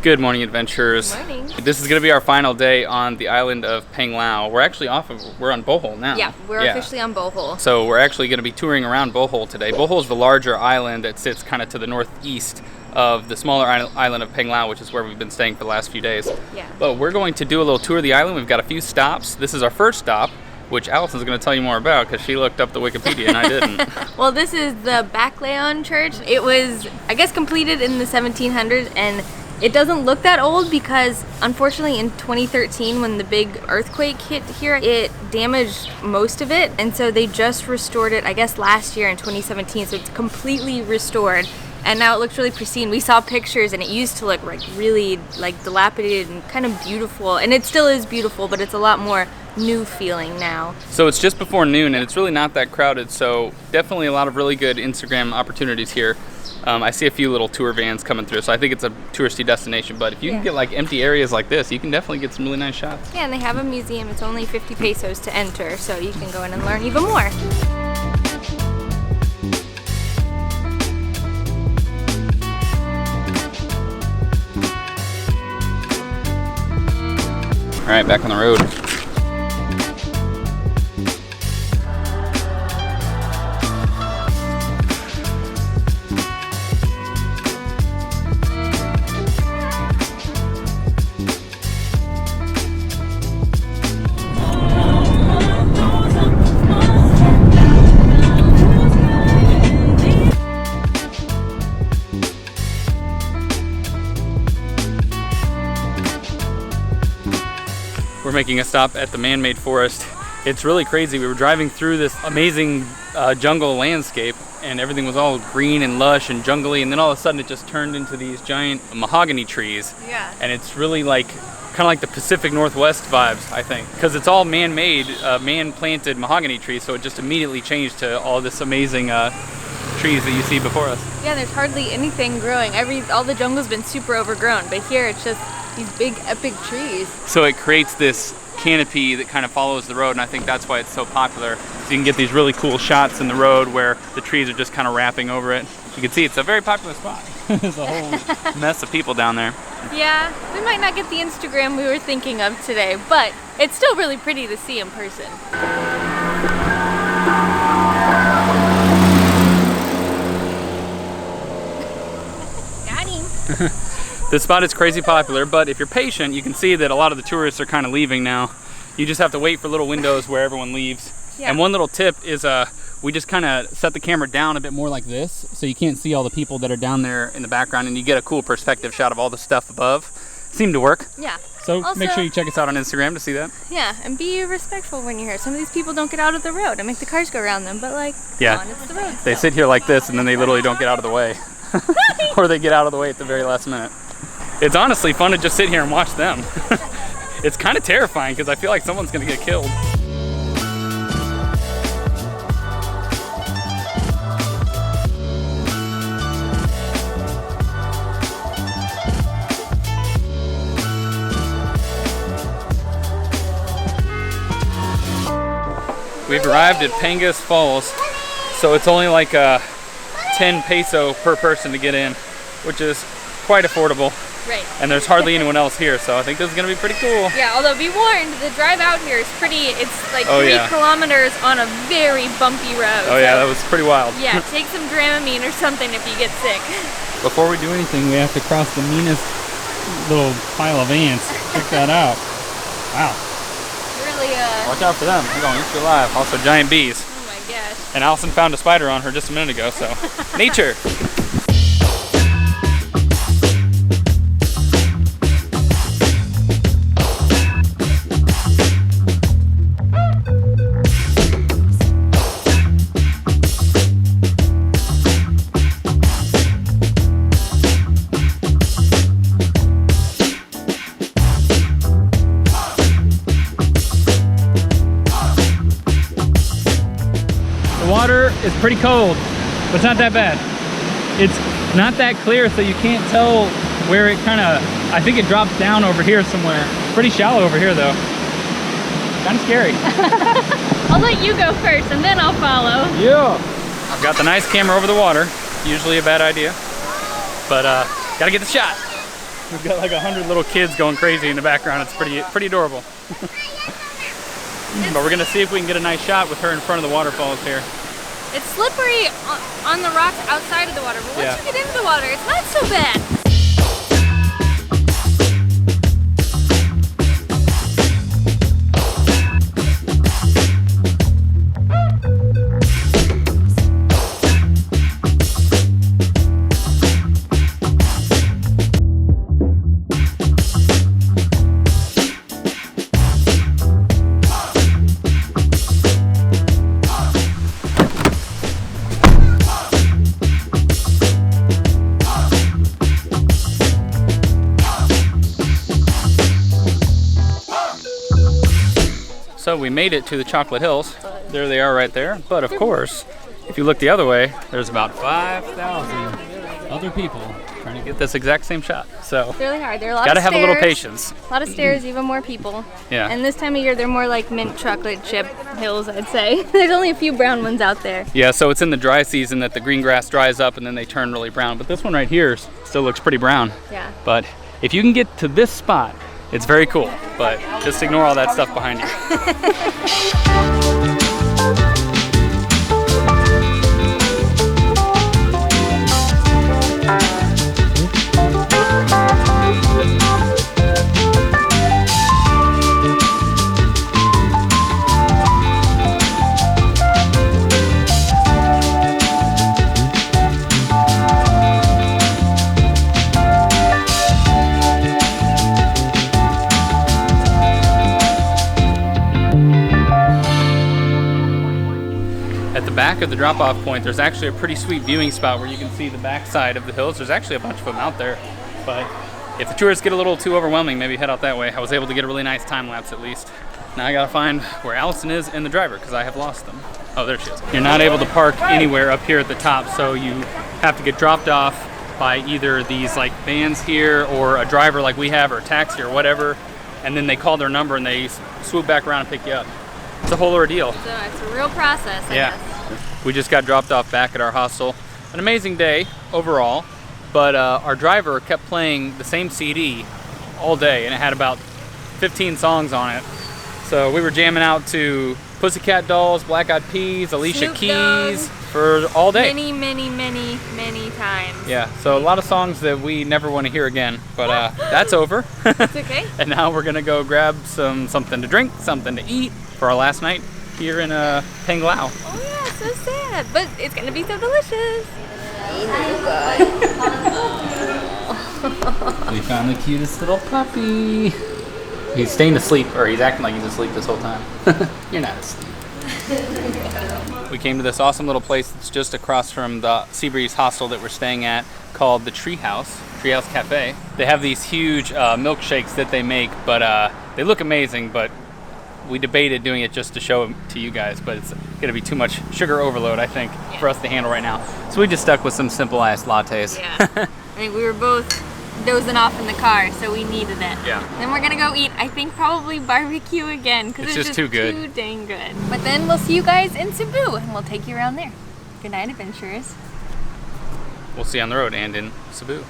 Good morning, adventurers. Good morning. This is going to be our final day on the island of Panglao. We're actually we're on Bohol now. Yeah, we're officially on Bohol. So we're actually going to be touring around Bohol today. Bohol is the larger island that sits kind of to the northeast of the smaller island of Panglao, which is where we've been staying for the last few days. Yeah. But we're going to do a little tour of the island. We've got a few stops. This is our first stop, which Allison's going to tell you more about because she looked up the Wikipedia and I didn't. Well, this is the Baclayon Church. It was, I guess, completed in the 1700s, and it doesn't look that old because, unfortunately, in 2013, when the big earthquake hit here, it damaged most of it, and so they just restored it, I guess, last year in 2017, so it's completely restored, and now it looks really pristine. We saw pictures, and it used to look like really dilapidated and kind of beautiful, and it still is beautiful, but it's a lot more new feeling now. So it's just before noon, and it's really not that crowded, so definitely a lot of really good Instagram opportunities here. I see a few little tour vans coming through, so I think it's a touristy destination, but if you can get like empty areas like this, you can definitely get some really nice shots. Yeah, and they have a museum. It's only 50 pesos to enter, so you can go in and learn even more. All right, back on the road. We're making a stop at the man-made forest. It's really crazy. We were driving through this amazing jungle landscape and everything was all green and lush and jungly, and then all of a sudden it just turned into these giant mahogany trees. Yeah. And it's really like kind of like the Pacific Northwest vibes, I think, because it's all man-made, man-planted mahogany trees, so it just immediately changed to all this amazing trees that you see before us. Yeah, there's hardly anything growing. All the jungle's been super overgrown, but here it's just these big epic trees. So it creates this canopy that kind of follows the road, and I think that's why it's so popular. So you can get these really cool shots in the road where the trees are just kind of wrapping over it. You can see it's a very popular spot. There's a whole mess of people down there. Yeah, we might not get the Instagram we were thinking of today, but it's still really pretty to see in person. Got him. This spot is crazy popular, but if you're patient, you can see that a lot of the tourists are kind of leaving now. You just have to wait for little windows where everyone leaves. Yeah. And one little tip is we just kind of set the camera down a bit more like this, so you can't see all the people that are down there in the background, and you get a cool perspective shot of all the stuff above. Seemed to work. Yeah. So also, make sure you check us out on Instagram to see that. Yeah, and be respectful when you're here. Some of these people don't get out of the road and make the cars go around them, but come on, it's the road. They sit here like this, and then they literally don't get out of the way. Or they get out of the way at the very last minute. It's honestly fun to just sit here and watch them. It's kind of terrifying because I feel like someone's gonna get killed. We've arrived at Pangas Falls, so it's only like 10 peso per person to get in, which is quite affordable. Right. And there's hardly anyone else here, so I think this is going to be pretty cool. Yeah, although be warned, the drive out here is it's like 3 kilometers on a very bumpy road. Oh yeah, that was pretty wild. Yeah, take some Dramamine or something if you get sick. Before we do anything, we have to cross the meanest little pile of ants. Check that out. Wow. Really, watch out for them. They're going to eat you alive. Also giant bees. Oh my gosh. And Allison found a spider on her just a minute ago, so nature. Water is pretty cold, but it's not that bad. It's not that clear, so you can't tell where it I think it drops down over here somewhere. Pretty shallow over here though. Kind of scary. I'll let you go first and then I'll follow. Yeah. I've got the nice camera over the water. Usually a bad idea, but gotta get the shot. We've got like 100 little kids going crazy in the background. It's pretty adorable. But we're gonna see if we can get a nice shot with her in front of the waterfalls here. It's slippery on the rocks outside of the water, but once you get into the water, it's not so bad. So we made it to the Chocolate Hills. There they are right there. But of course, if you look the other way, there's about 5,000 other people trying to get this exact same shot. So it's really hard. There are a lot gotta of have stairs, a little patience. A lot of stairs, even more people. Yeah. And this time of year, they're more like mint chocolate chip hills, I'd say. There's only a few brown ones out there. Yeah, so it's in the dry season that the green grass dries up and then they turn really brown. But this one right here still looks pretty brown. Yeah. But if you can get to this spot, it's very cool, but just ignore all that stuff behind you. At the back of the drop-off point, there's actually a pretty sweet viewing spot where you can see the backside of the hills. There's actually a bunch of them out there, but if the tourists get a little too overwhelming, maybe head out that way. I was able to get a really nice time lapse at least. Now I gotta find where Allison is and the driver, because I have lost them. Oh, there she is. You're not able to park anywhere up here at the top, so you have to get dropped off by either these like vans here or a driver like we have, or a taxi or whatever, and then they call their number and they swoop back around and pick you up. It's a whole ordeal. So it's a real process, I guess. We just got dropped off back at our hostel. An amazing day overall, but our driver kept playing the same CD all day, and it had about 15 songs on it. So we were jamming out to Pussycat Dolls, Black Eyed Peas, Alicia Snoop Keys for all day. Many times. Yeah, so a lot of songs that we never want to hear again, but that's over. It's okay. And now we're gonna go grab something to drink, something to eat for our last night here in Panglao. Oh yeah, so sad, but it's gonna be so delicious. We found the cutest little puppy. He's staying asleep, or he's acting like he's asleep this whole time. You're not asleep. We came to this awesome little place that's just across from the Seabreeze hostel that we're staying at, called the Treehouse Cafe. They have these huge milkshakes that they make, but they look amazing, but we debated doing it just to show them to you guys, but it's gonna be too much sugar overload, I think, for us to handle right now. So we just stuck with some simple iced lattes. Yeah. I think we were both dozing off in the car, so we needed it. Yeah. Then we're gonna go eat, I think probably barbecue again, because it's just too good. Too dang good. But then we'll see you guys in Cebu, and we'll take you around there. Good night, adventurers. We'll see you on the road and in Cebu.